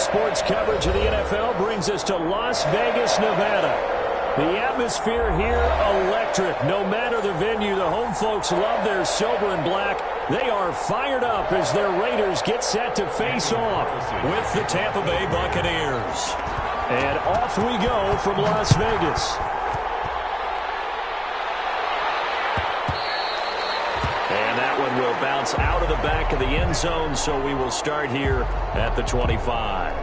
sports coverage of the NFL brings us to Las Vegas, Nevada. The atmosphere here, electric. No matter the venue, the home folks love their silver and black. They are fired up as their Raiders get set to face off with the Tampa Bay Buccaneers. And off we go from Las Vegas. And that one will bounce out of the back of the end zone, so we will start here at the 25.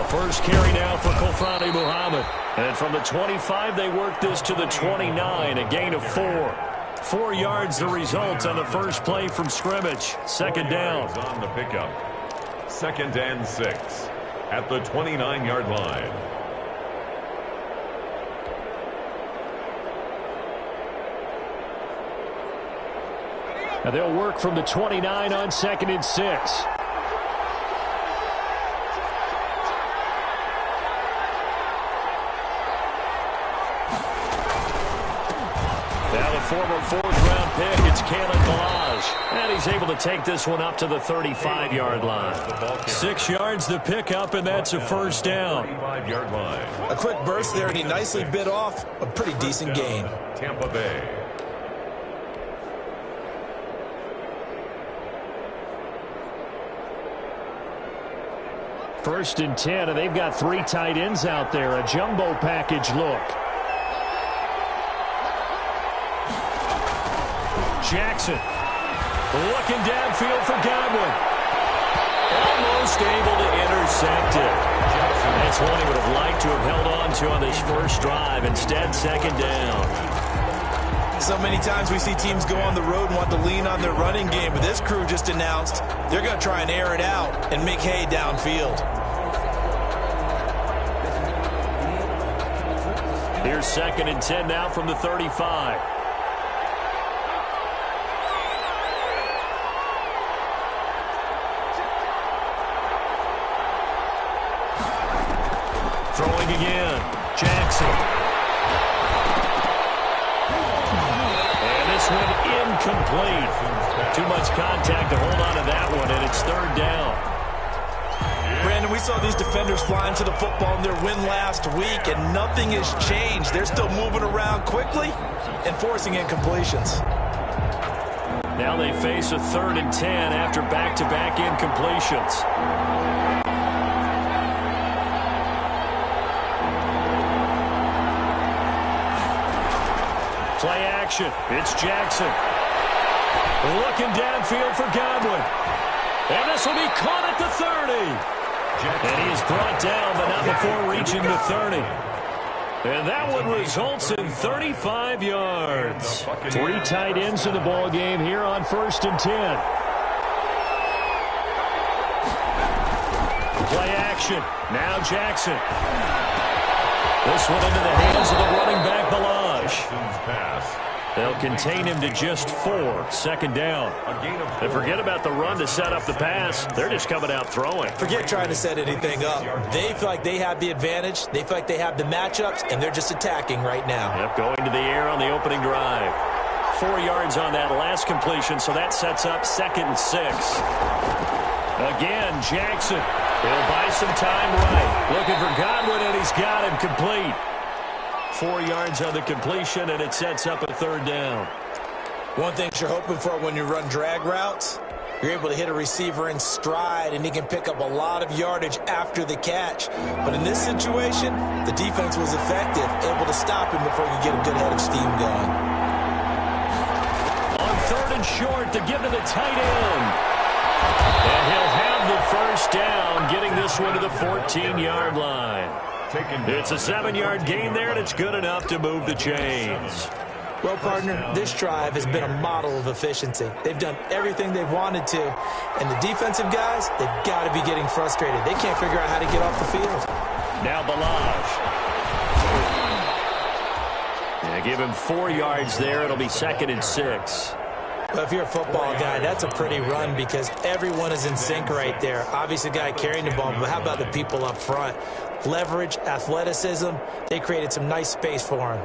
First carry now for Kofrani Muhammad. And from the 25, they work this to the 29, a gain of 4. 4 yards the result on the first play from scrimmage. Second down. On the pickup. 2nd and 6 at the 29-yard line. Now they'll work from the 29 on 2nd and 6. Former 4th-round pick, it's Kalen Balaj. And he's able to take this one up to the 35-yard line. 6 yards the pickup, and that's a first down. 35-yard line. A quick burst there, and he nicely bit off a pretty decent gain. Tampa Bay. First and 10, and they've got 3 tight ends out there. A jumbo package look. Jackson looking downfield for Godwin. Almost able to intercept it. That's one he would have liked to have held on to on this first drive. Instead, second down. So many times we see teams go on the road and want to lean on their running game, but this crew just announced they're going to try and air it out and make hay downfield. Here's 2nd and 10 now from the 35. Throwing again, Jackson. And this one incomplete. Too much contact to hold on to that one, and it's 3rd down. Brandon, we saw these defenders flying to the football in their win last week, and nothing has changed. They're still moving around quickly and forcing incompletions. Now they face a 3rd and 10 after back-to-back incompletions. Play action. It's Jackson. Looking downfield for Godwin. And this will be caught at the 30. And he is brought down, but not before reaching the 30. And that one results in 35 yards. 3 tight ends in the ball game here on 1st and 10. Play action. Now Jackson. This one into the hands of the running back, Balaj. They'll contain him to just 4. 2nd down. And forget about the run to set up the pass. They're just coming out throwing. Forget trying to set anything up. They feel like they have the advantage. They feel like they have the matchups, and they're just attacking right now. Yep, going to the air on the opening drive. 4 yards on that last completion, so that sets up 2nd and 6. Again, Jackson. He'll buy some time right. Looking for Godwin, and he's got him complete. 4 yards on the completion, and it sets up a 3rd down. One thing you're hoping for when you run drag routes, you're able to hit a receiver in stride, and he can pick up a lot of yardage after the catch. But in this situation, the defense was effective, able to stop him before you get a good head of steam going. On 3rd and short, to give to the tight end. And he'll have the first down, getting this one to the 14-yard line. It's a 7-yard gain there, and it's good enough to move the chains. Well, partner, this drive has been a model of efficiency. They've done everything they've wanted to, and the defensive guys, they've got to be getting frustrated. They can't figure out how to get off the field. Now Balaj. Yeah, give him 4 yards there. It'll be 2nd and 6. Well, if you're a football guy, that's a pretty run because everyone is in sync right there. Obviously, the guy carrying the ball, but how about the people up front? Leverage, athleticism, they created some nice space for him.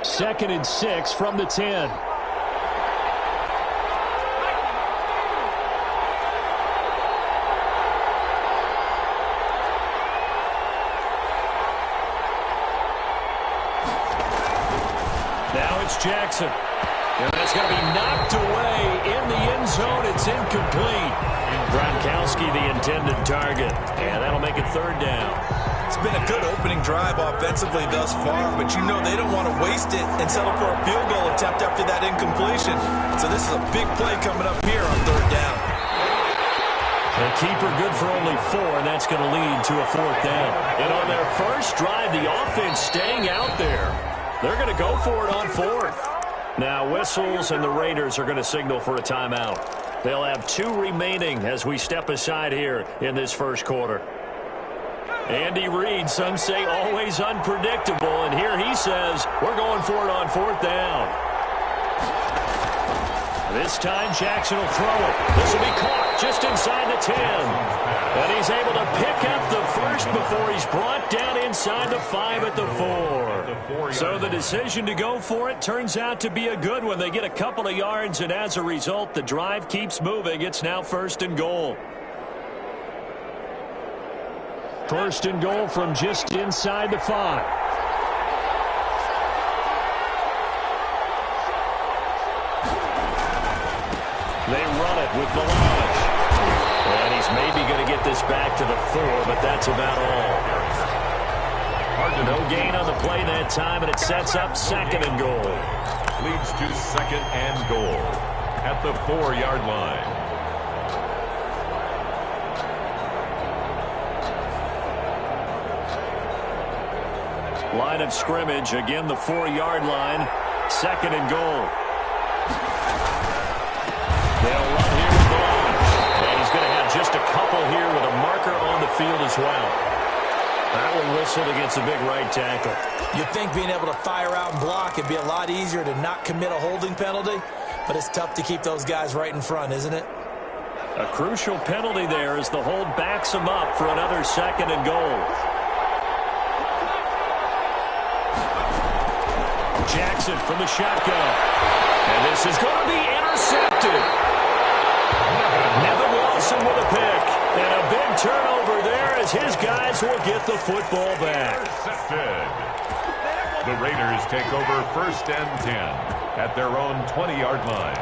Second and 6 from the 10. Jackson. And that's going to be knocked away in the end zone. It's incomplete. Gronkowski, the intended target. And that'll make it 3rd down. It's been a good opening drive offensively thus far, but you know they don't want to waste it and settle for a field goal attempt after that incompletion. So this is a big play coming up here on 3rd down. The keeper good for only 4, and that's going to lead to a 4th down. And on their first drive, the offense staying out there. They're going to go for it on 4th. Now whistles, and the Raiders are going to signal for a timeout. They'll have 2 remaining as we step aside here in this first quarter. Andy Reid, some say always unpredictable, and here he says we're going for it on 4th down. This time Jackson will throw it. This will be caught just inside the 10. And he's able to pick up the first before he's brought down inside the 5 at the 4. So the decision to go for it turns out to be a good one. They get a couple of yards, and as a result, the drive keeps moving. It's now 1st and goal. 1st and goal from just inside the 5. They run it with Balaj. And he's maybe going to get this back to the 4, but that's about all. No gain on the play that time, and it sets up 2nd and goal. Leads to 2nd and goal at the 4-yard line. Line of scrimmage, again the 4-yard line. 2nd and goal. They'll run here with Balaj. And he's going to have just a couple here with a marker on the field as well. That one whistled against a big right tackle. You'd think being able to fire out and block would be a lot easier to not commit a holding penalty, but it's tough to keep those guys right in front, isn't it? A crucial penalty there as the hold backs him up for another 2nd and goal. Jackson from the shotgun. And this is going to be intercepted. Nevin Lawson with a pick. And a big turnover there as his guys will get the football back. Intercepted. The Raiders take over 1st and 10 at their own 20-yard line.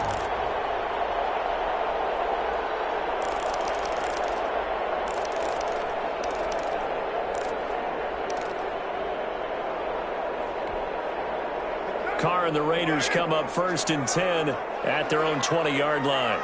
Carr and the Raiders come up 1st and 10 at their own 20-yard line.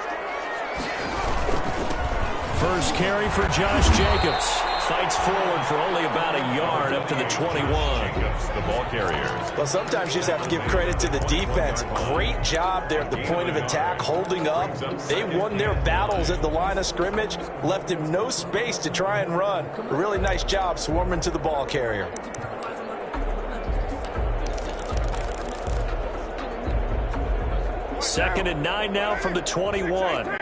First carry for Josh Jacobs. Fights forward for only about a yard up to the 21. Jacobs, the ball carriers. Well, sometimes you just have to give credit to the defense. Great job there at the point of attack, holding up. They won their battles at the line of scrimmage, left him no space to try and run. A really nice job swarming to the ball carrier. Second and 9 now from the 21.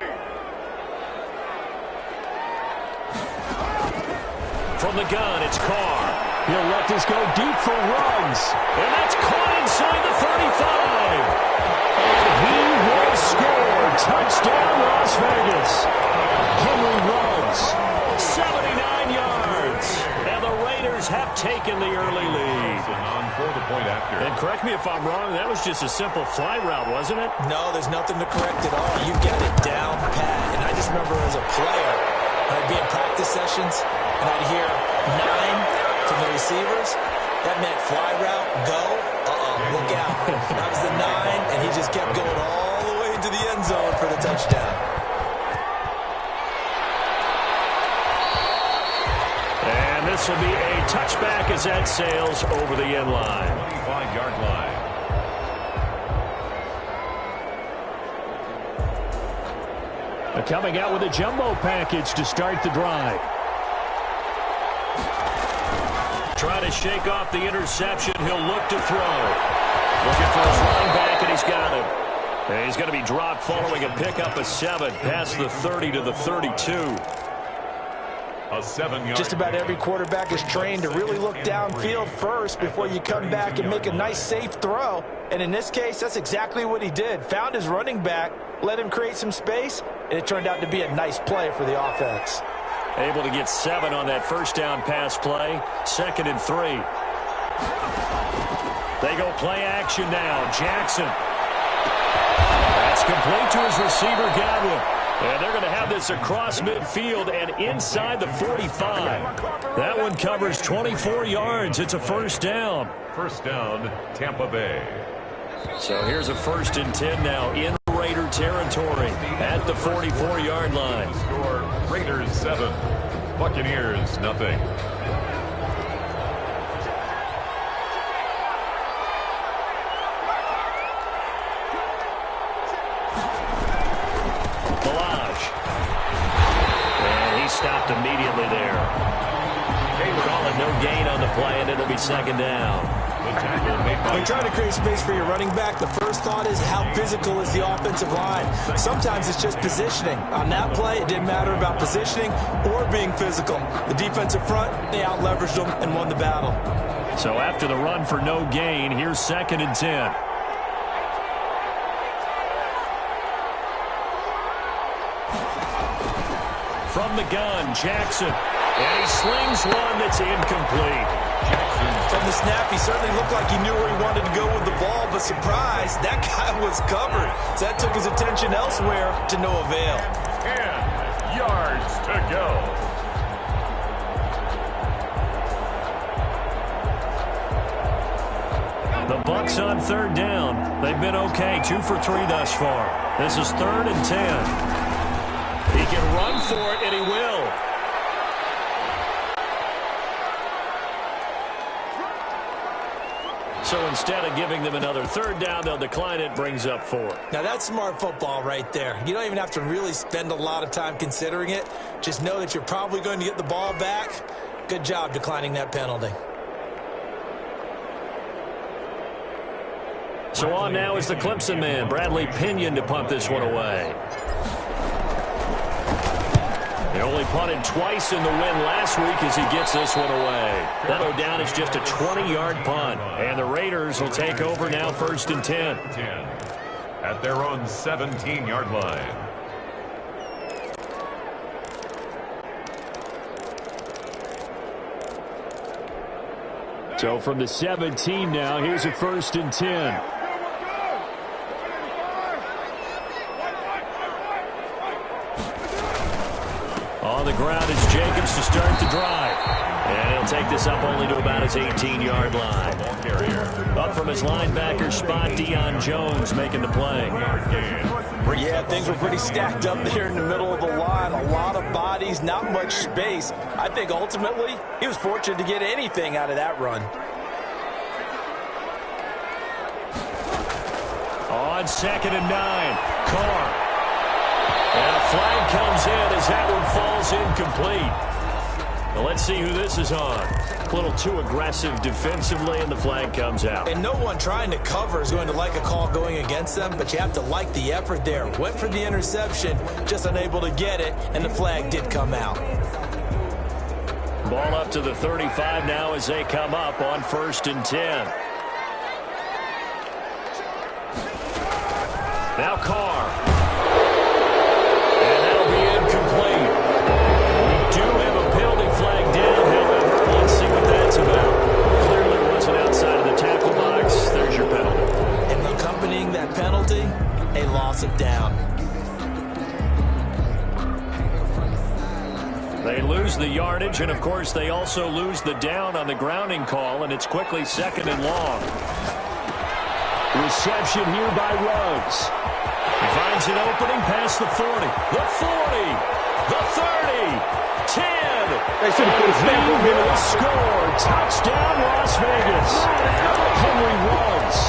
From the gun, it's Carr. He'll let this go deep for Ruggs. And that's caught inside the 35. And he will score. Touchdown, Las Vegas. Henry Ruggs, 79 yards. And the Raiders have taken the early lead. On for the point after. And correct me if I'm wrong, that was just a simple fly route, wasn't it? No, there's nothing to correct at all. You got it down pat. And I just remember as a player, I'd be in practice sessions, and I'd hear 9 from the receivers. That meant fly route, go, look out. That was the 9, and he just kept going all the way into the end zone for the touchdown. this will be a touchback as that sails over the end line. 25-yard line. Coming out with a jumbo package to start the drive. Trying to shake off the interception. He'll look to throw. Looking for his running back, and he's got him. And he's going to be dropped following a pickup of 7 past the 30 to the 32. A 7-yard. Just about every quarterback is trained to really look downfield first before you come back and make a nice, safe throw. And in this case, that's exactly what he did. Found his running back, let him create some space, and it turned out to be a nice play for the offense. Able to get 7 on that first down pass play. 2nd and 3. They go play action now. Jackson. That's complete to his receiver, Godwin. And they're going to have this across midfield and inside the 45. That one covers 24 yards. It's a first down. First down, Tampa Bay. So here's a 1st and 10 now in Raider territory at the 44-yard line. Score, Raiders 7, Buccaneers nothing. Stopped immediately there. Calling no gain on the play, and it'll be 2nd down. When trying to create space for your running back, the first thought is how physical is the offensive line. Sometimes it's just positioning. On that play, it didn't matter about positioning or being physical. The defensive front, they out-leveraged them and won the battle. So after the run for no gain, here's 2nd and 10. From the gun, Jackson. And he slings one that's incomplete. From the snap, he certainly looked like he knew where he wanted to go with the ball, but surprise, that guy was covered. So that took his attention elsewhere to no avail. 10 yards to go. The Bucs on 3rd down. They've been okay, 2 for 3 thus far. This is 3rd and 10. He can run for it, and he will. So instead of giving them another 3rd down, they'll decline it, brings up 4. Now, that's smart football right there. You don't even have to really spend a lot of time considering it. Just know that you're probably going to get the ball back. Good job declining that penalty. So on now is the Clemson man, Bradley Pinion, to punt this one away. He only punted twice in the win last week as he gets this one away. That'll go down as just a 20-yard punt. And the Raiders will take over now 1st and 10. At their own 17-yard line. So from the 17 now, here's a 1st and 10. On the ground is Jacobs to start the drive. And he'll take this up only to about his 18-yard line. Up from his linebacker spot, Deion Jones making the play. Yeah, things were pretty stacked up there in the middle of the line. A lot of bodies, not much space. I think ultimately he was fortunate to get anything out of that run. On 2nd and 9, Carr. And a flag comes in as that one falls incomplete. Well, let's see who this is on. A little too aggressive defensively, and the flag comes out. And no one trying to cover is going to like a call going against them, but you have to like the effort there. Went for the interception, just unable to get it, and the flag did come out. Ball up to the 35 now as they come up on 1st and 10. Now Carr. And that'll be incomplete. We do have a penalty flag down, however. Let's see what that's about. Clearly wasn't outside of the tackle box. There's your penalty. And accompanying that penalty, a loss of down. They lose the yardage, and of course they also lose the down on the grounding call, and it's quickly 2nd and long. Reception here by Ruggs. He finds an opening past the 40, the 40, the 30, 10. They should have put a stamp on him. Score. Touchdown, Las Vegas. Henry Ruggs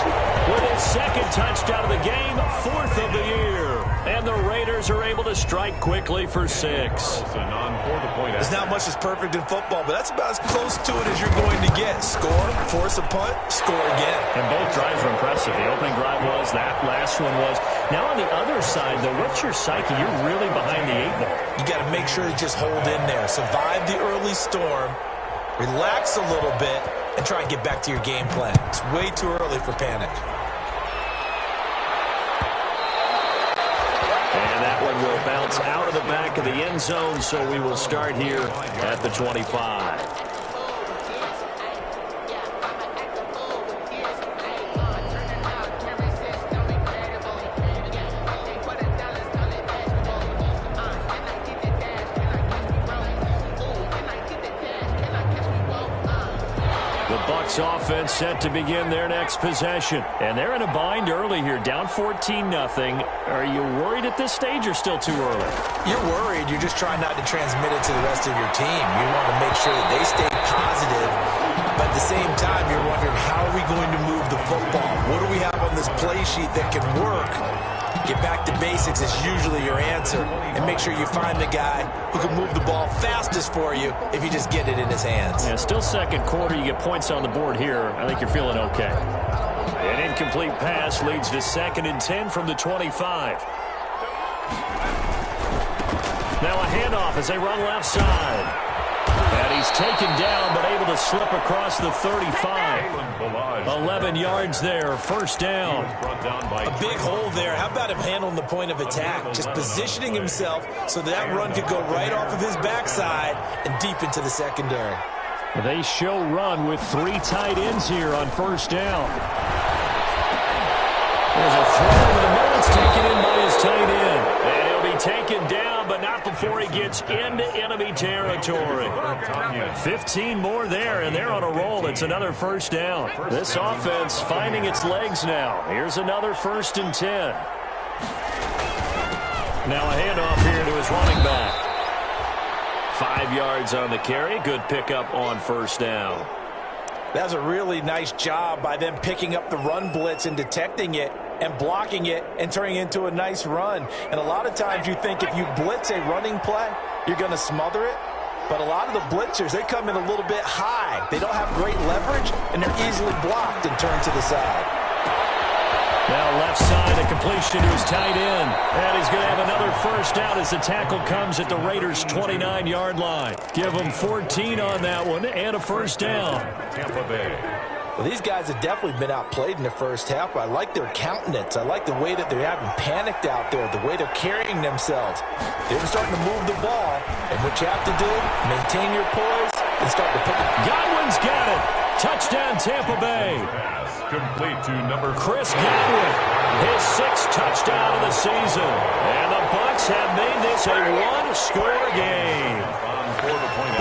with his second touchdown of the game, fourth of the year. And the Raiders are able to strike quickly for 6. There's not much that's perfect in football, but that's about as close to it as you're going to get. Score, force a punt, score again. And both drives were impressive. The opening drive was, that last one was. Now on the other side, though, what's your psyche? You're really behind the 8 ball. You got to make sure you just hold in there. Survive the early storm, relax a little bit, and try and get back to your game plan. It's way too early for panic. And that one will bounce out of the back of the end zone, so we will start here at the 25. Offense set to begin their next possession. And they're in a bind early here, down 14-0. Are you worried at this stage or still too early? You're worried. You're just trying not to transmit it to the rest of your team. You want to make sure that they stay positive. But at the same time, you're wondering, how are we going to move the football? What do we have on this play sheet that can work? Get back to basics is usually your answer. And make sure you find the guy who can move the ball fastest for you if you just get it in his hands. Yeah, still second quarter. You get points on the board here. I think you're feeling okay. An incomplete pass leads to 2nd and 10 from the 25. Now a handoff as they run left side. And he's taken down, but able to slip across the 35. 11 yards there, first down. A big hole there. How about him handling the point of attack? Just positioning himself so that run could go right off of his backside and deep into the secondary. They show run with 3 tight ends here on first down. There's a throw in the middle. It's taken in by his tight end. And he'll be taken down, but not before he gets into enemy territory. 15 more there, and they're on a roll. It's another first down. This offense finding its legs now. Here's another 1st and 10. Now a handoff here to his running back. 5 yards on the carry. Good pickup on first down. That was a really nice job by them picking up the run blitz and detecting it and blocking it and turning it into a nice run. And a lot of times you think if you blitz a running play, you're going to smother it. But a lot of the blitzers, they come in a little bit high. They don't have great leverage, and they're easily blocked and turned to the side. Now left side, a completion to his tight end. And he's going to have another first down as the tackle comes at the Raiders' 29-yard line. Give them 14 on that one and a first down. Tampa Bay. Well, these guys have definitely been outplayed in the first half. I like their countenance. I like the way that they haven't panicked out there, the way they're carrying themselves. They're starting to move the ball. And what you have to do, maintain your poise and start to pick it. Godwin's got it. Touchdown, Tampa Bay. Complete to number Chris Godwin, his 6th touchdown of the season. And the Bucs have made this a one-score game.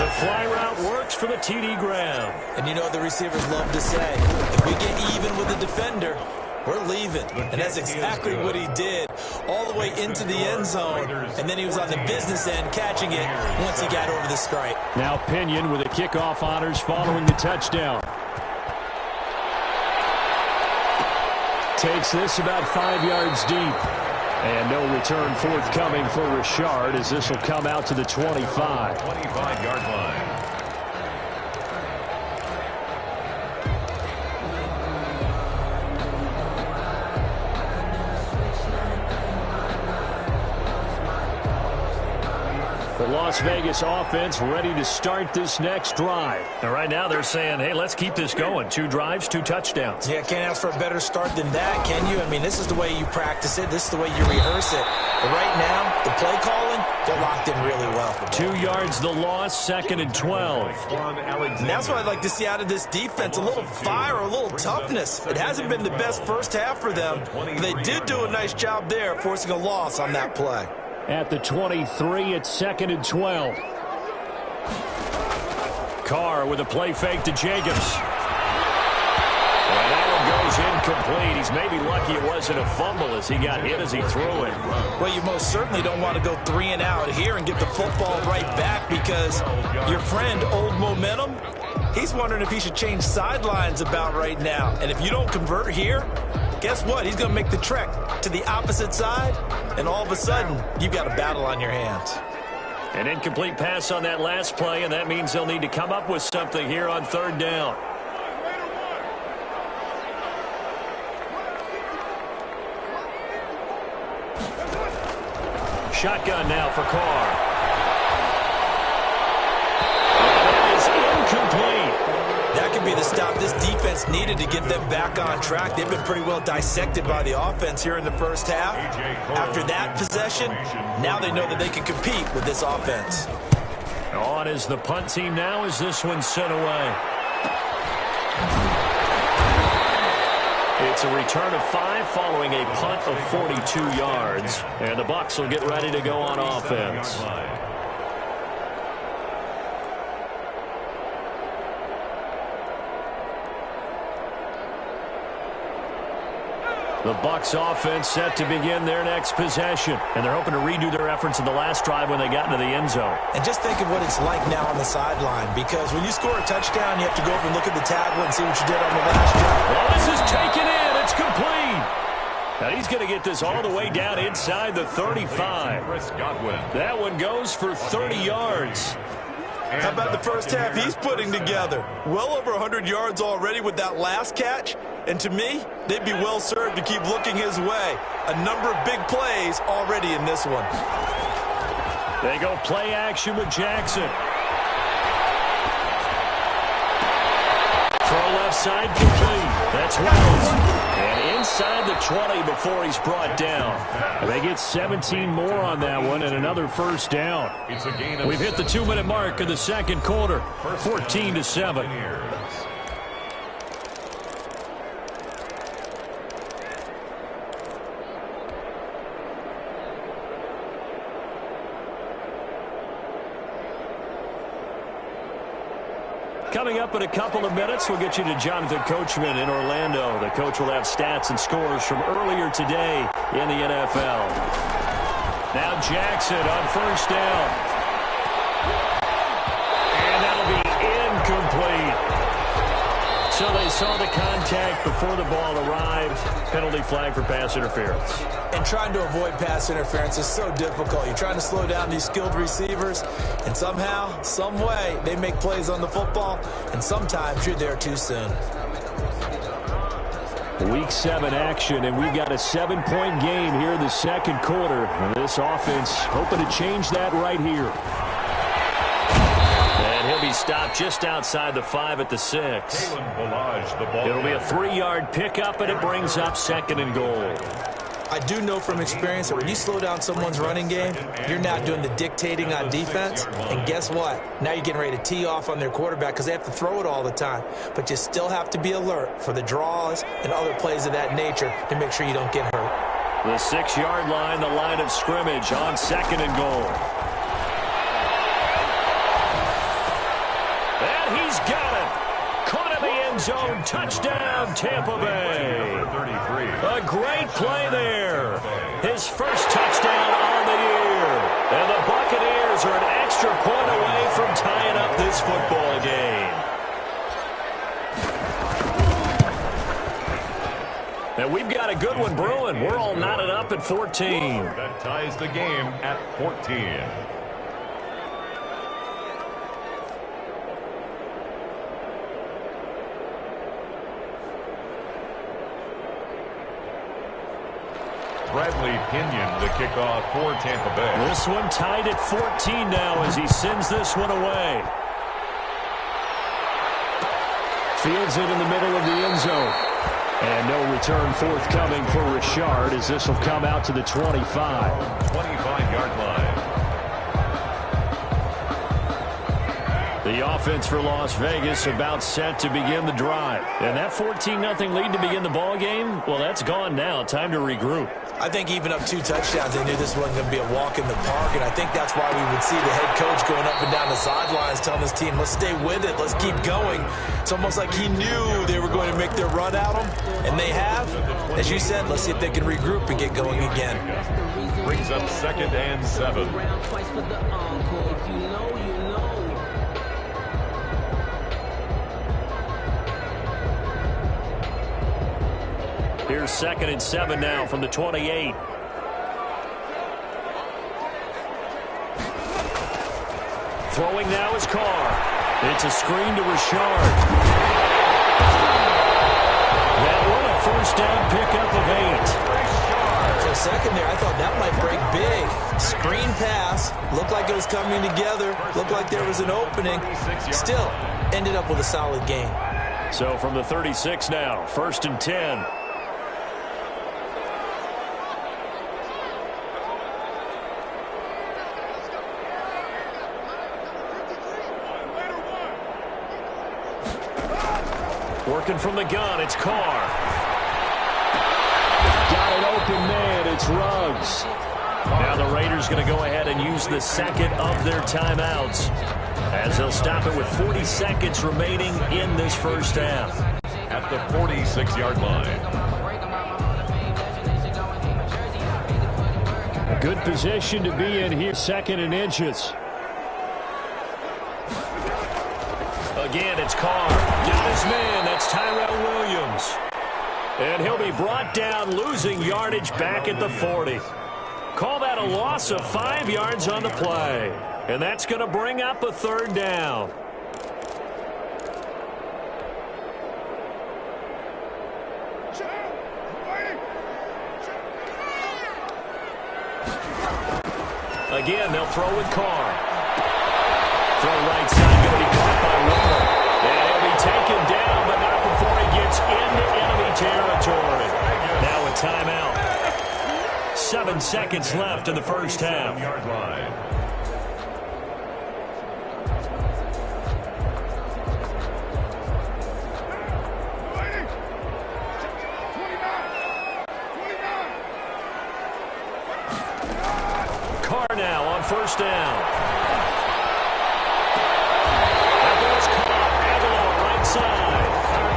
The fly route works for the TD Graham. And you know what the receivers love to say? If we get even with the defender, we're leaving. And that's exactly what he did, all the way into the end zone. And then he was on the business end catching it once he got over the stripe. Now Pinion with the kickoff honors following the touchdown. Takes this about 5 yards deep. And no return forthcoming for Richard as this will come out to the 25. 25-yard line. The Las Vegas offense ready to start this next drive. And right now they're saying, hey, let's keep this going. 2 drives, 2 touchdowns. Yeah, can't ask for a better start than that, can you? I mean, this is the way you practice it. This is the way you rehearse it. But right now, the play calling, they're locked in really well. 2 yards the loss, 2nd and 12. And that's what I'd like to see out of this defense, a little fire, a little toughness. It hasn't been the best first half for them. But they did do a nice job there, forcing a loss on that play. At the 23, it's 2nd and 12. Carr with a play fake to Jacobs. And that one goes incomplete. He's maybe lucky it wasn't a fumble as he got hit as he threw it. Well, you most certainly don't want to go 3 and out here and get the football right back because your friend, Old Momentum, he's wondering if he should change sidelines about right now. And if you don't convert here, guess what? He's going to make the trek to the opposite side, and all of a sudden, you've got a battle on your hands. An incomplete pass on that last play, and that means they'll need to come up with something here on 3rd down. Shotgun now for Carr. That is incomplete. That could be the stop this defense needed to get them back on track. They've been pretty well dissected by the offense here in the first half. After that possession, now they know that they can compete with this offense. On is the punt team now as this one's sent away. It's a return of 5 following a punt of 42 yards. And the Bucs will get ready to go on offense. The Bucs offense set to begin their next possession. And they're hoping to redo their efforts in the last drive when they got into the end zone. And just think of what it's like now on the sideline, because when you score a touchdown, you have to go over and look at the tablet and see what you did on the last drive. Well, this is taken in. It's complete. Now he's going to get this all the way down inside the 35. That one goes for 30 yards. How about the first half he's putting together? Well over 100 yards already with that last catch. And to me, they'd be well served to keep looking his way. A number of big plays already in this one. They go play action with Jackson. Throw left side complete. That's Wells. And inside the 20 before he's brought down. And they get 17 more on that one and another first down. We've hit the 2-minute mark of the second quarter. 14-7. Coming up in a couple of minutes, we'll get you to Jonathan Coachman in Orlando. The coach will have stats and scores from earlier today in the NFL. Now Jackson on first down. And that'll be incomplete. So they saw the contact before the ball arrived. Penalty flag for pass interference. And trying to avoid pass interference is so difficult. You're trying to slow down these skilled receivers, and somehow, some way, they make plays on the football, and sometimes you're there too soon. Week 7 action, and we've got a 7-point game here in the second quarter. And this offense hoping to change that right here. And he'll be stopped just outside the 5 at the 6. It'll be a 3-yard pickup, and it brings up 2nd and goal. I do know from experience that when you slow down someone's running game, you're not doing the dictating on defense. And guess what? Now you're getting ready to tee off on their quarterback because they have to throw it all the time. But you still have to be alert for the draws and other plays of that nature to make sure you don't get hurt. The 6-yard line, the line of scrimmage on 2nd and goal. And he's got it. Caught in the end zone. Touchdown, Tampa Bay. A great play there. His first touchdown on the year. And the Buccaneers are an extra point away from tying up this football game. And we've got a good one brewing. We're all knotted up at 14. That ties the game at 14. Bradley Pinion, the kickoff for Tampa Bay. This one tied at 14 now as he sends this one away. Fields it in the middle of the end zone. And no return forthcoming for Richard as this will come out to the 25. 25-yard line. The offense for Las Vegas about set to begin the drive. And that 14-0 lead to begin the ball game, well, that's gone now. Time to regroup. I think even up 2 touchdowns, they knew this wasn't going to be a walk in the park, and I think that's why we would see the head coach going up and down the sidelines telling his team, let's stay with it, let's keep going. It's almost like he knew they were going to make their run at him, and they have. As you said, let's see if they can regroup and get going again. Brings up 2nd and 7. Here's 2nd and 7 now from the 28. Throwing now is Carr. It's a screen to Richard. That one a first down pickup of 8. For a second there, I thought that might break big. Screen pass. Looked like it was coming together. Looked like there was an opening. Still, ended up with a solid game. So from the 36 now, 1st and 10. Working from the gun, it's Carr. Got an open man, it's Ruggs. Now the Raiders going to go ahead and use the second of their timeouts, as they'll stop it with 40 seconds remaining in this first half. At the 46-yard line. A good position to be in here, 2nd and inches. Again, it's Carr. Got his man. That's Tyrell Williams. And he'll be brought down, losing yardage back at the 40. Call that a loss of 5 yards on the play. And that's going to bring up a 3rd down. Again, they'll throw with Carr. Throw right side, going to be caught by Waller. And he'll be taken down, but not before he gets into enemy territory. Now a timeout. 7 seconds left in the first half. Yard line. Carr now on 1st down.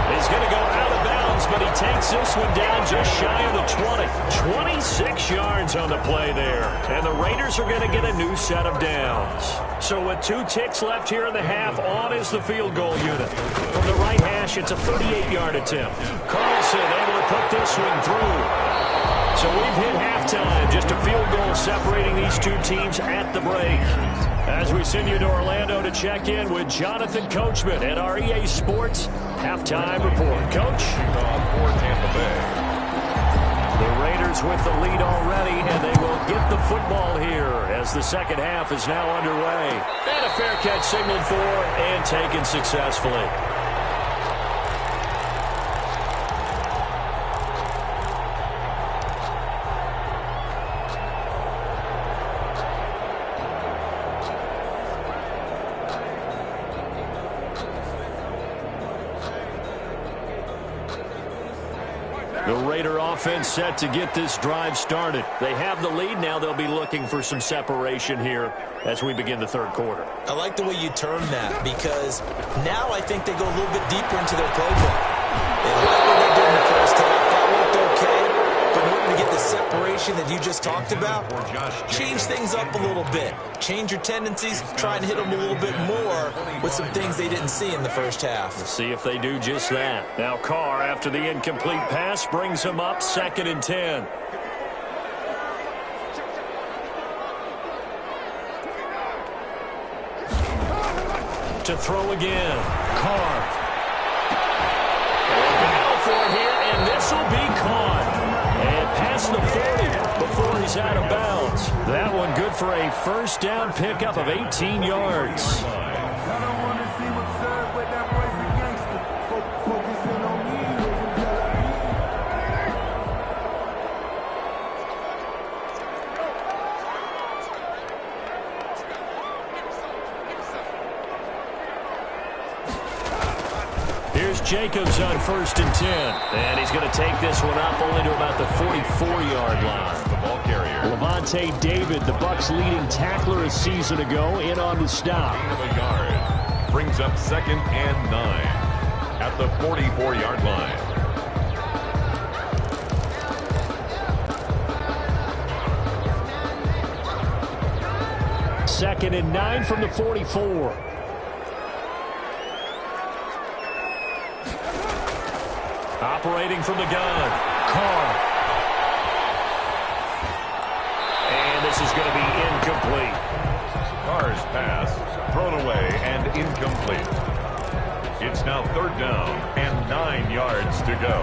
He's going to go out of bounds, but he takes this one down just shy of the 20. 26 yards on the play there. And the Raiders are going to get a new set of downs. So with 2 ticks left here in the half, on is the field goal unit. From the right hash, it's a 38-yard attempt. Carlson able to put this one through. So we've hit halftime. Just a field goal separating these 2 teams at the break. As we send you to Orlando to check in with Jonathan Coachman at our EA Sports Halftime Report. Coach? For Tampa Bay. The Raiders with the lead already, and they will get the football here as the second half is now underway. And a fair catch signaled for and taken successfully. The Raider offense set to get this drive started. They have the lead. Now they'll be looking for some separation here as we begin the 3rd quarter. I like the way you term that, because now I think they go a little bit deeper into their playbook. They like what they did in the first half. That worked okay. But in order to get the separation that you just talked about, change things up a little bit. Change your tendencies. Try and hit them a little bit more with some things they didn't see in the first half. We'll see if they do just that. Now Carr, after the incomplete pass, brings him up 2nd and 10. To throw again. Carr. Battle for it here, and this will be caught. And past the 40 before he's out of bounds. That one good for a first down pickup of 18 yards. Jacobs on 1st and 10. And he's going to take this one up only to about the 44-yard line. The ball carrier. Levante David, the Bucs' leading tackler a season ago, in on the stop. A yard. Brings up 2nd and 9 at the 44-yard line. Second and 9 from the 44. Operating from the gun, Carr. And this is going to be incomplete. Carr's pass thrown away and incomplete. It's now 3rd down and 9 yards to go.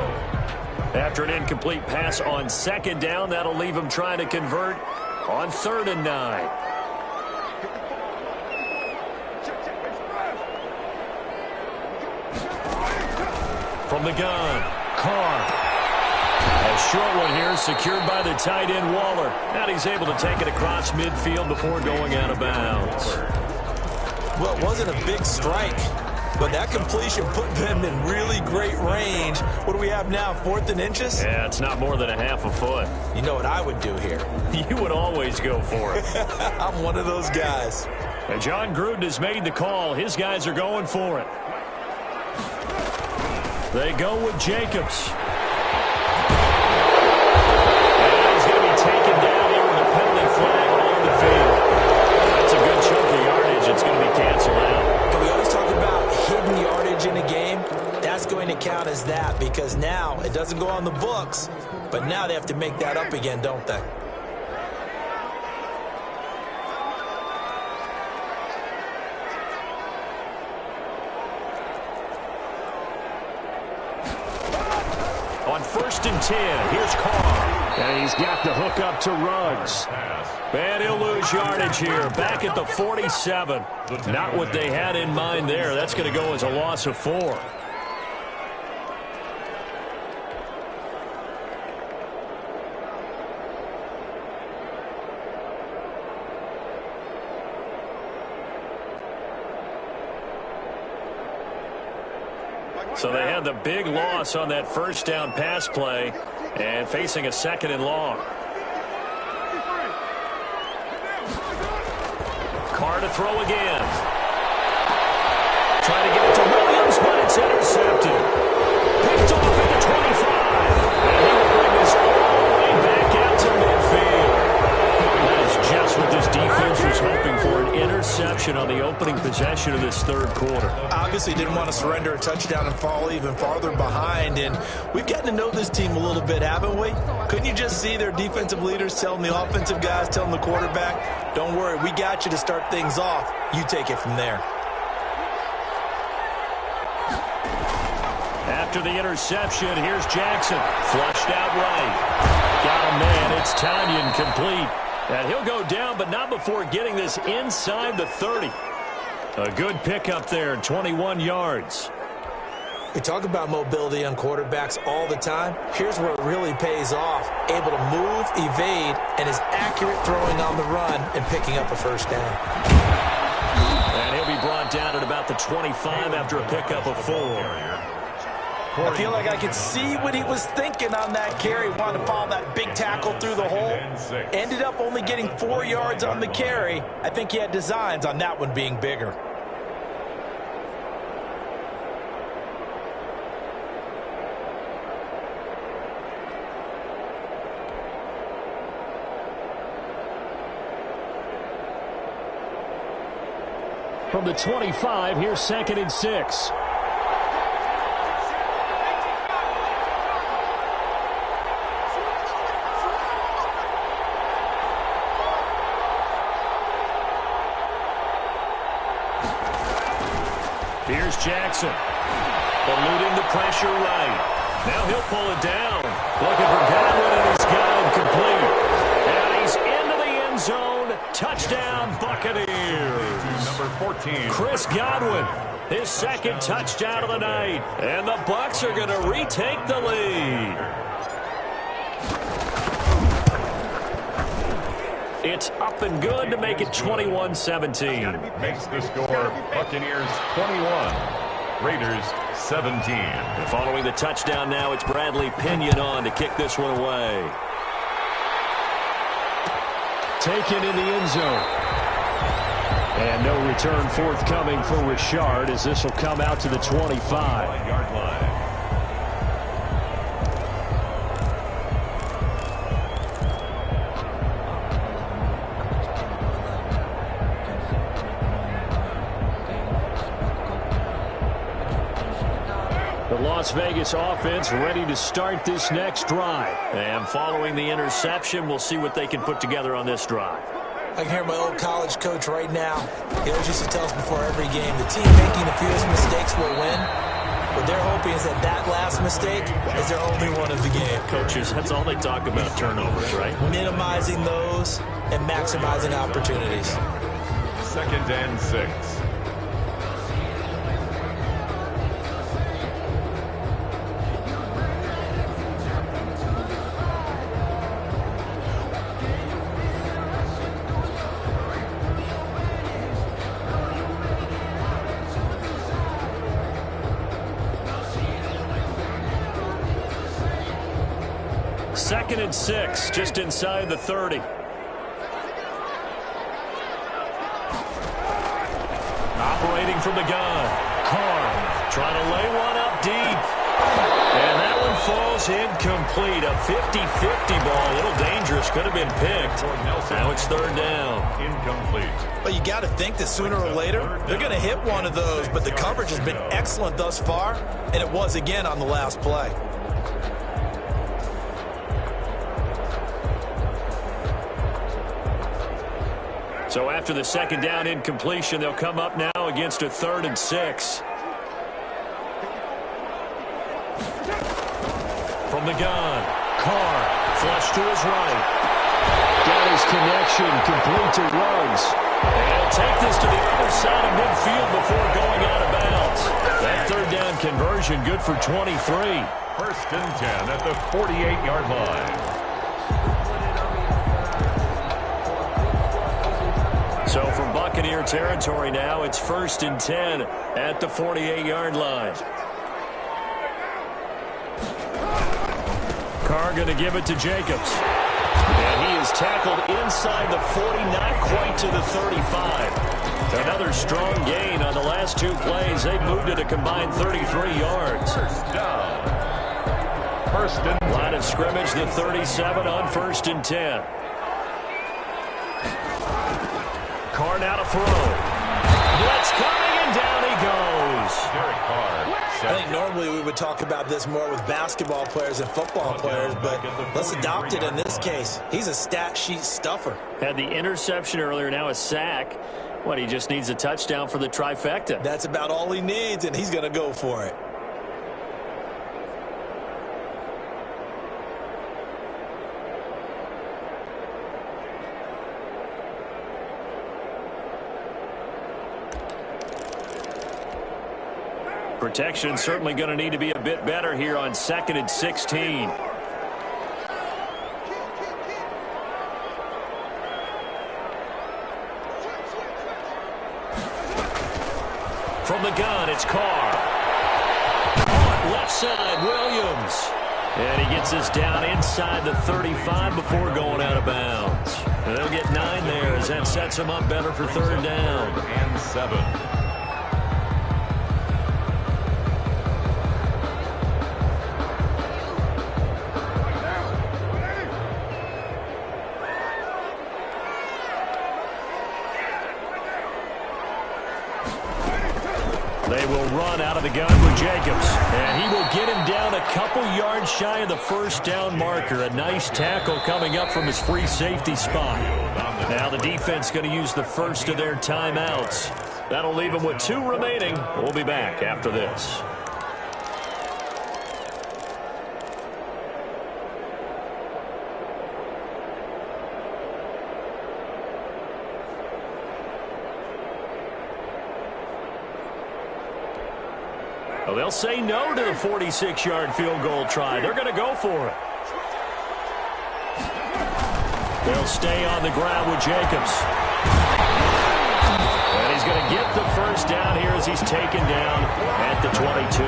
After an incomplete pass on 2nd down, that'll leave him trying to convert on 3rd and 9. From the gun, Carr. A short one here, secured by the tight end Waller. Now he's able to take it across midfield before going out of bounds. Well, it wasn't a big strike, but that completion put them in really great range. What do we have now, 4th and inches? Yeah, it's not more than a half a foot. You know what I would do here? You would always go for it. I'm one of those guys. And John Gruden has made the call. His guys are going for it. They go with Jacobs. And he's going to be taken down here with a penalty flag on the field. That's a good chunk of yardage. It's going to be canceled out. Can we always talk about hidden yardage in a game? That's going to count as that because now it doesn't go on the books, but now they have to make that up again, don't they? On 1st and 10, here's Carr. And he's got the hook up to Ruggs. And he'll lose yardage here. Back at the 47. Not what they had in mind there. That's going to go as a loss of 4. So they had the big loss on that 1st down pass play and facing a 2nd and long. Carr to throw again. Trying to get it to Williams, but it's intercepted. Picked off at the 25. And he will bring this all the way back out to midfield. That is just what this defense was hoping for, an interception on the opening possession of this 3rd quarter. Obviously didn't want to surrender a touchdown and fall even farther behind, and we've gotten to know this team a little bit, haven't we? Couldn't you just see their defensive leaders telling the offensive guys, telling the quarterback, don't worry, we got you to start things off. You take it from there. After the interception, here's Jackson. Flushed out right. Got a man. It's Tanyan complete. And he'll go down, but not before getting this inside the 30. A good pickup there, 21 yards. We talk about mobility on quarterbacks all the time. Here's where it really pays off. Able to move, evade, and is accurate throwing on the run and picking up a 1st down. And he'll be brought down at about the 25 after a pickup of 4. I feel like I could see what he was thinking on that carry. Wanted to follow that big tackle through the hole. Ended up only getting 4 yards on the carry. I think he had designs on that one being bigger. From the 25, here's 2nd and 6. Here's Jackson. Eluding the pressure right. Now he'll pull it down. Looking for Godwin, and he's got him complete. And he's into the end zone. Touchdown, Buccaneers. Number 14. Chris Godwin, his 2nd touchdown of the night. And the Bucs are going to retake the lead. It's up and good to make it 21-17. Makes the score Buccaneers 21, Raiders 17. And following the touchdown now, it's Bradley Pinion on to kick this one away. Taken in the end zone. And no return forthcoming for Richard as this will come out to the 25-yard line. The Las Vegas offense ready to start this next drive. And following the interception, we'll see what they can put together on this drive. I can hear my old college coach right now. He always used to tell us before every game, the team making the fewest mistakes will win. What they're hoping is that that last mistake is their only one of the game. Coaches, that's all they talk about, turnovers, right? Minimizing those and maximizing opportunities. 2nd and 6. Second and 6, just inside the 30. Operating from the gun. Carr trying to lay one up deep. And that one falls incomplete. A 50-50 ball. A little dangerous. Could have been picked. Now it's 3rd down. Incomplete. But you got to think that sooner or later, they're going to hit one of those. But the coverage has been excellent thus far, and it was again on the last play. So after the 2nd down incompletion, they'll come up now against a 3rd and 6. From the gun, Carr, flush to his right. Got his connection, complete to Ruggs. And he'll take this to the other side of midfield before going out of bounds. That 3rd down conversion good for 23. 1st and 10 at the 48-yard line. So from Buccaneer territory now, it's 1st and 10 at the 48-yard line. Carr going to give it to Jacobs. And he is tackled inside the 40, not quite to the 35. Another strong gain on the last 2 plays. They moved it a combined 33 yards. 1st down. 1st and 10. Line of scrimmage, the 37 on 1st and 10. Carr now to throw. Blitz coming, and down he goes. Derek Carr. I think normally we would talk about this more with basketball players and football players, but let's adopt it in this case. He's a stat sheet stuffer. Had the interception earlier, now a sack. What, he just needs a touchdown for the trifecta. That's about all he needs, and he's going to go for it. Protection certainly going to need to be a bit better here on 2nd and 16. From the gun, it's Carr. Left side, Williams. And he gets this down inside the 35 before going out of bounds. And they'll get 9 there as that sets him up better for 3rd down. And 7. They will run out of the gun with Jacobs. And he will get him down a couple yards shy of the 1st down marker. A nice tackle coming up from his free safety spot. Now the defense going to use the first of their timeouts. That'll leave them with 2 remaining. We'll be back after this. Well, they'll say no to the 46-yard field goal try. They're going to go for it. They'll stay on the ground with Jacobs. And he's going to get the first down here as he's taken down at the 22.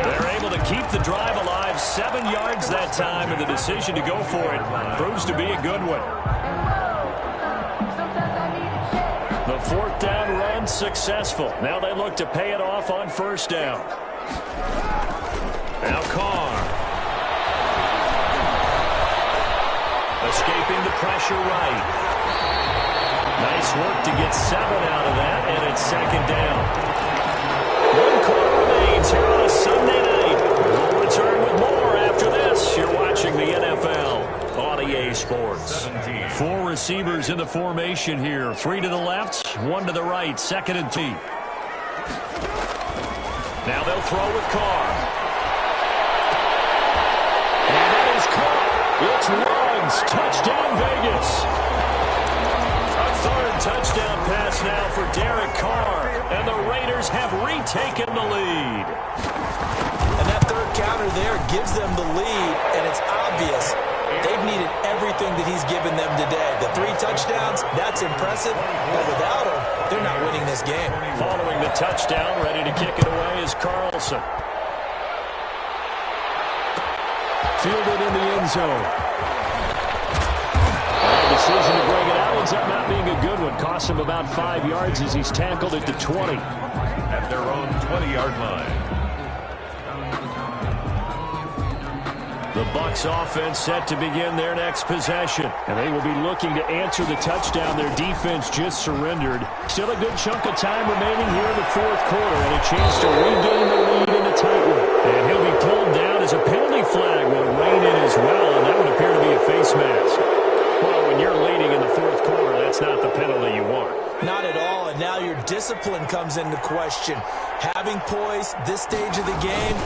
They're able to keep the drive alive, 7 yards that time, and the decision to go for it proves to be a good one. The 4th down run successful. Now they look to pay it off on first down. Now Carr. Escaping the pressure right. Nice work to get 7 out of that, and it's 2nd down. 1 quarter remains here on a Sunday night. We'll return with more after this. You're watching the NFL on EA Sports. 4 receivers in the formation here. 3 to the left, 1 to the right. 2nd and 2. Now they'll throw with Carr. And that is caught. It's Ruggs. Touchdown, Vegas. A 3rd touchdown pass now for Derek Carr. And the Raiders have retaken the lead. And that 3rd counter there gives them the lead, and it's obvious they've needed everything that he's given them today. The 3 touchdowns, that's impressive, but without him, they're not winning this game. Following the touchdown, ready to kick it away is Carlson. Fielded in the end zone. And the decision to bring it out ends up not being a good one. Cost him about 5 yards as he's tackled at the 20. At their own 20-yard line. The Bucs offense set to begin their next possession. And they will be looking to answer the touchdown their defense just surrendered. Still a good chunk of time remaining here in the 4th quarter and a chance to regain the lead in a tight one. And he'll be pulled down as a penalty flag will rein in as well, and that would appear to be a face mask. Well, when you're leading in the 4th quarter, that's not the penalty you want. Not at all, and now your discipline comes into question. Having poise this stage of the game,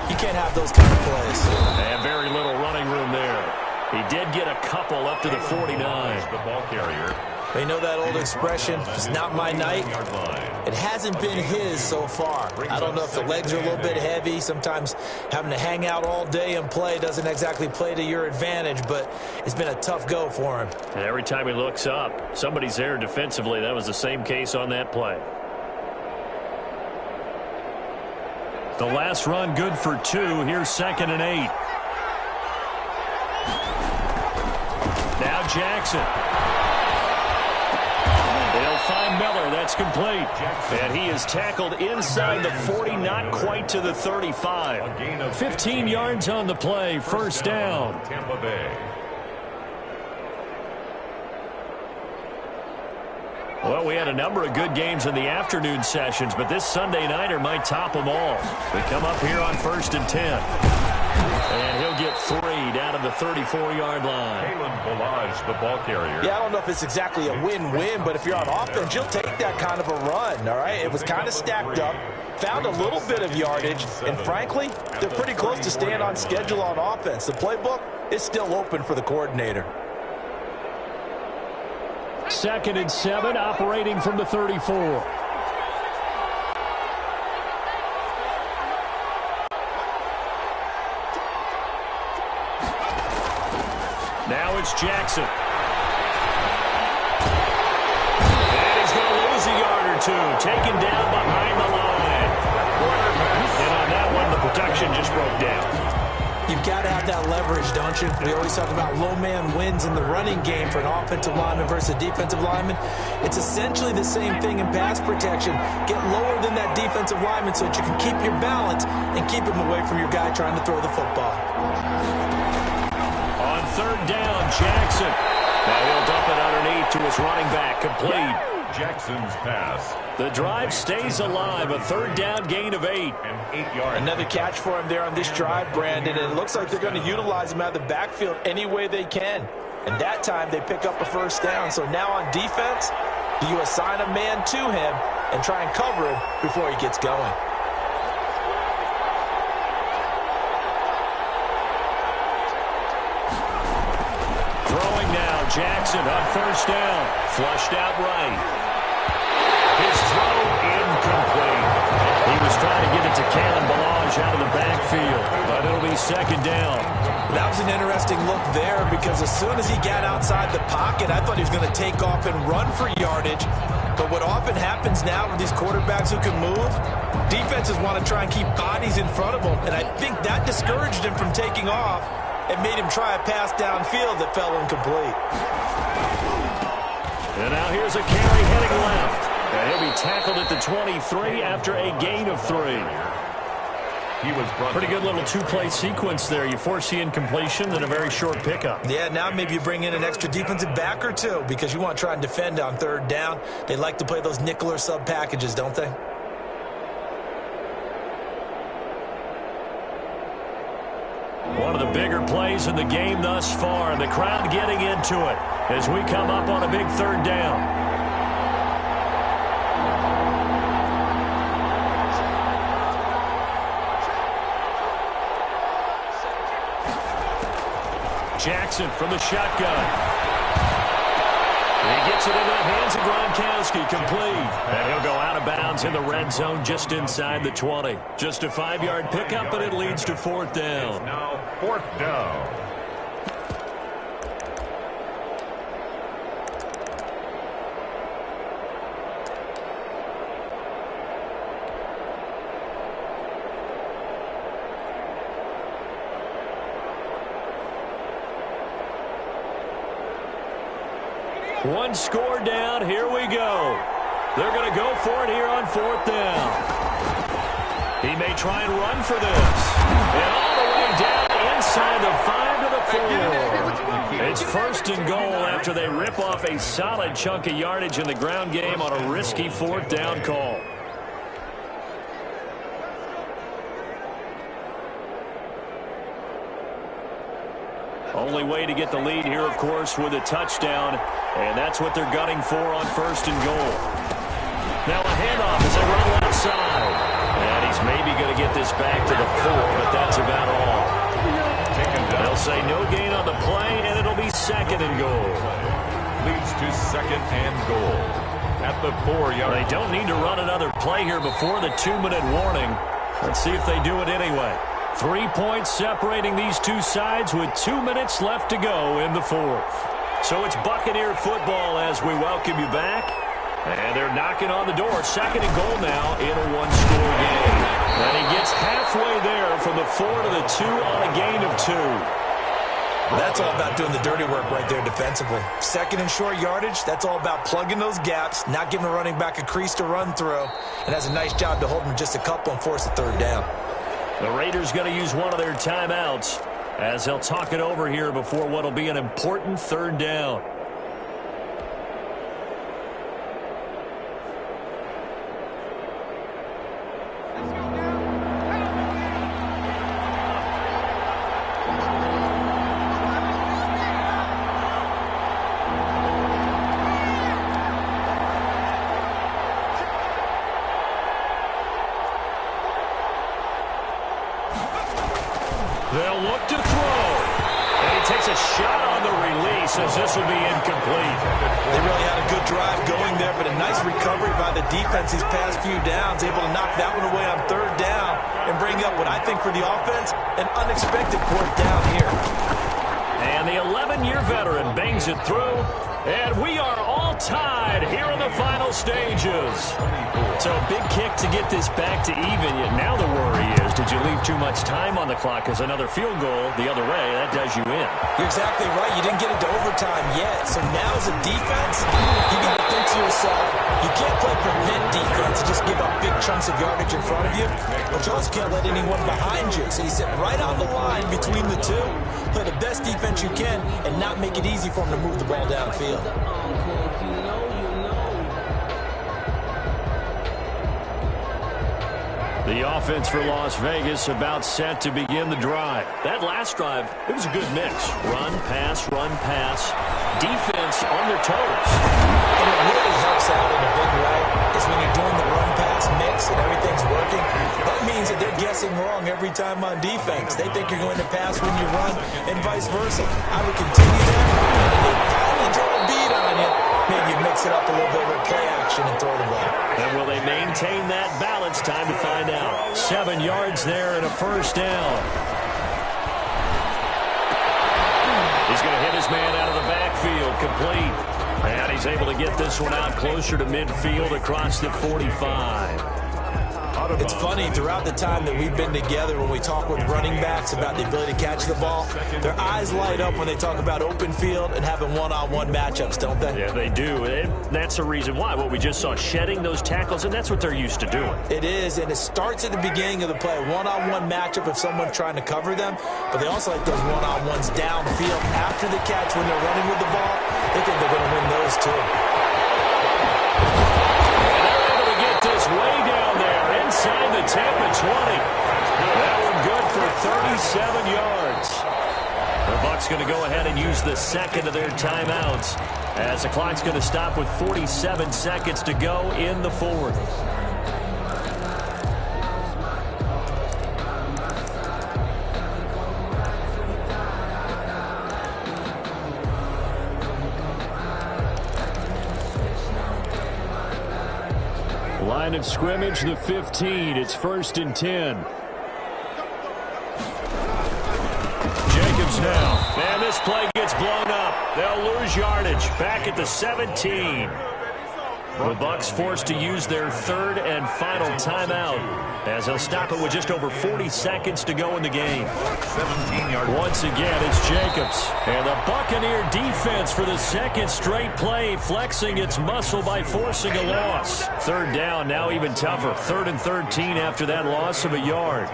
you can't have those kind of plays. And very little running room there. He did get a couple up to the 49. The ball carrier. They know that old expression, it's not my night. It hasn't been his so far. I don't know if the legs are a little bit heavy. Sometimes having to hang out all day and play doesn't exactly play to your advantage, but it's been a tough go for him. And every time he looks up, somebody's there defensively. That was the same case on that play. The last run good for 2. Here's 2nd and 8. Now Jackson. They'll find Miller. That's complete. And he is tackled inside the 40, not quite to the 35. 15 yards on the play. First down. Tampa Bay. Well, we had a number of good games in the afternoon sessions, but this Sunday nighter might top them all. They come up here on 1st and 10. And he'll get 3 down to the 34-yard line. The ball carrier. Yeah, I don't know if it's exactly a win-win, but if you're on offense, you'll take that kind of a run, all right? It was kind of stacked up, found a little bit of yardage, and frankly, they're pretty close to staying on schedule on offense. The playbook is still open for the coordinator. 2nd and 7, operating from the 34. Now it's Jackson. And he's going to lose a yard or 2. Taken down behind the line. And on that one, the protection just broke down. You've got to have that leverage, don't you? We always talk about low man wins in the running game for an offensive lineman versus a defensive lineman. It's essentially the same thing in pass protection. Get lower than that defensive lineman so that you can keep your balance and keep him away from your guy trying to throw the football. On 3rd down, Jackson. Now he'll dump it underneath to his running back. Complete. Jackson's pass. The drive stays alive. A 3rd down gain of 8. And 8 yards. Another catch for him there on this drive, Brandon. And it looks like they're going to utilize him out of the backfield any way they can. And that time they pick up a first down. So now on defense, do you assign a man to him and try and cover him before he gets going? Throwing now, Jackson on first down. Flushed out right. His throw incomplete. He was trying to get it to Kalen Ballage out of the backfield, but it'll be 2nd down. That was an interesting look there because as soon as he got outside the pocket, I thought he was going to take off and run for yardage. But what often happens now with these quarterbacks who can move, defenses want to try and keep bodies in front of them, and I think that discouraged him from taking off and made him try a pass downfield that fell incomplete. And now here's a carry heading left. And he'll be tackled at the 23 after a gain of 3. He was pretty good little two-play sequence there. You force the incompletion, then a very short pickup. Yeah, now maybe you bring in an extra defensive back or two because you want to try and defend on 3rd down. They like to play those nickel or sub packages, don't they? One of the bigger plays in the game thus far, and the crowd getting into it as we come up on a big 3rd down. Jackson from the shotgun. He gets it into the hands of Gronkowski, complete. And he'll go out of bounds in the red zone just inside the 20. Just a 5-yard pickup, but it leads to 4th down. Now 4th down. One score down. Here we go. They're going to go for it here on 4th down. He may try and run for this. And all the way down inside the 5 to the 4. It's 1st and goal after they rip off a solid chunk of yardage in the ground game on a risky 4th down call. Only way to get the lead here, of course, with a touchdown, and that's what they're gunning for on 1st and goal. Now a handoff as they run left side. And he's maybe going to get this back to the 4, but that's about all. They'll say no gain on the play, and it'll be 2nd and goal. Leads to 2nd and goal at the 4-yard. They don't need to run another play here before the 2-minute warning. Let's see if they do it anyway. 3 points separating these two sides with 2 minutes left to go in the 4th. So it's Buccaneer football as we welcome you back. And they're knocking on the door. 2nd and goal now in a 1-score game. And he gets halfway there from the 4 to the 2 on a gain of 2. That's all about doing the dirty work right there defensively. 2nd and short yardage, that's all about plugging those gaps, not giving the running back a crease to run through, and has a nice job to hold him just a couple and force a 3rd down. The Raiders going to use one of their timeouts as they'll talk it over here before what will be an important 3rd down. They'll look to throw. And he takes a shot on the release as this will be incomplete. They really had a good drive going there, but a nice recovery by the defense these past few downs, able to knock that one away on 3rd down and bring up what I think for the offense, an unexpected 4th down here. And the 11-year veteran bangs it through, and we are all tied here in the final stages. So a big kick to get this back to even, yet now the worry is, did you leave too much time on the clock? Because another field goal the other way, that does you in. You're exactly right. You didn't get into overtime yet. So now as a defense, you got to think to yourself, you can't play prevent defense and just give up big chunks of yardage in front of you, but you also can't let anyone behind you. So you sit right on the line between the two, play the best defense you can, and not make it easy for them to move the ball downfield. The offense for Las Vegas about set to begin the drive. That last drive, it was a good mix. Run, pass, defense on their toes. And it really helps out in a big way is when you're doing the run-pass mix and everything's working. That means that they're guessing wrong every time on defense. They think you're going to pass when you run and vice versa. I would continue that. And if they finally draw a beat on you, maybe you mix it up a little bit with play action and throw the ball. And will they maintain that balance? Time to find out. 7 yards there and a 1st down. He's going to hit his man out of the backfield. Complete. And he's able to get this one out closer to midfield across the 45. It's funny, throughout the time that we've been together, when we talk with running backs about the ability to catch the ball, their eyes light up when they talk about open field and having one-on-one matchups, don't they? Yeah, they do. And that's the reason why. What we just saw, shedding those tackles, and that's what they're used to doing. It is, and it starts at the beginning of the play. One-on-one matchup if someone's trying to cover them, but they also like those one-on-ones downfield after the catch when they're running with the ball. They think they're going to win those, too. And they're able to get this way down there inside the Tampa 20. That one good for 37 yards. The Bucs going to go ahead and use the second of their timeouts as the clock's going to stop with 47 seconds to go in the fourth. Line of scrimmage, the 15. It's 1st and 10. Jacobs now. And this play gets blown up. They'll lose yardage. Back at the 17. The Bucs forced to use their third and final timeout as they'll stop it with just over 40 seconds to go in the game. 17 yards. Once again, it's Jacobs. And the Buccaneer defense for the second straight play, flexing its muscle by forcing a loss. Third down, now even tougher. 3rd and 13 after that loss of a yard.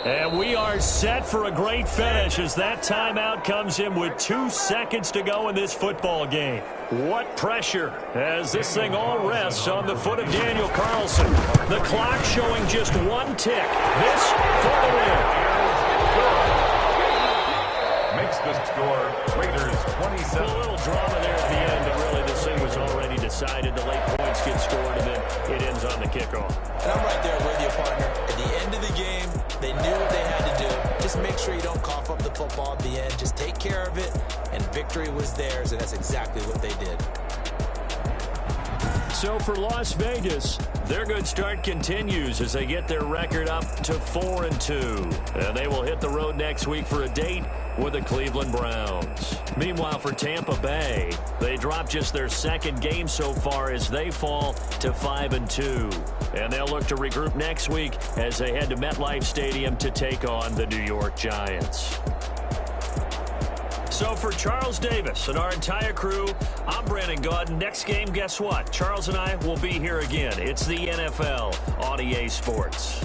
And we are set for a great finish as that timeout comes in with 2 seconds to go in this football game. What pressure as this thing all rests on the foot of Daniel Carlson. The clock showing just 1 tick. This for the win. Makes the score Raiders 27. A little drama there at the end, but really this thing was already decided. The late points get scored, and then it ends on the kickoff. And I'm right there with you, partner. At the end of the game, they knew what they had to do. Just make sure you don't cough up the football at the end. Just take care of it, and victory was theirs, and that's exactly what they did. So for Las Vegas, their good start continues as they get their record up to 4-2. And they will hit the road next week for a date with the Cleveland Browns. Meanwhile, for Tampa Bay, they dropped just their second game so far as they fall to 5-2. And they'll look to regroup next week as they head to MetLife Stadium to take on the New York Giants. So for Charles Davis and our entire crew, I'm Brandon Gaudin. Next game, guess what? Charles and I will be here again. It's the NFL on EA Sports.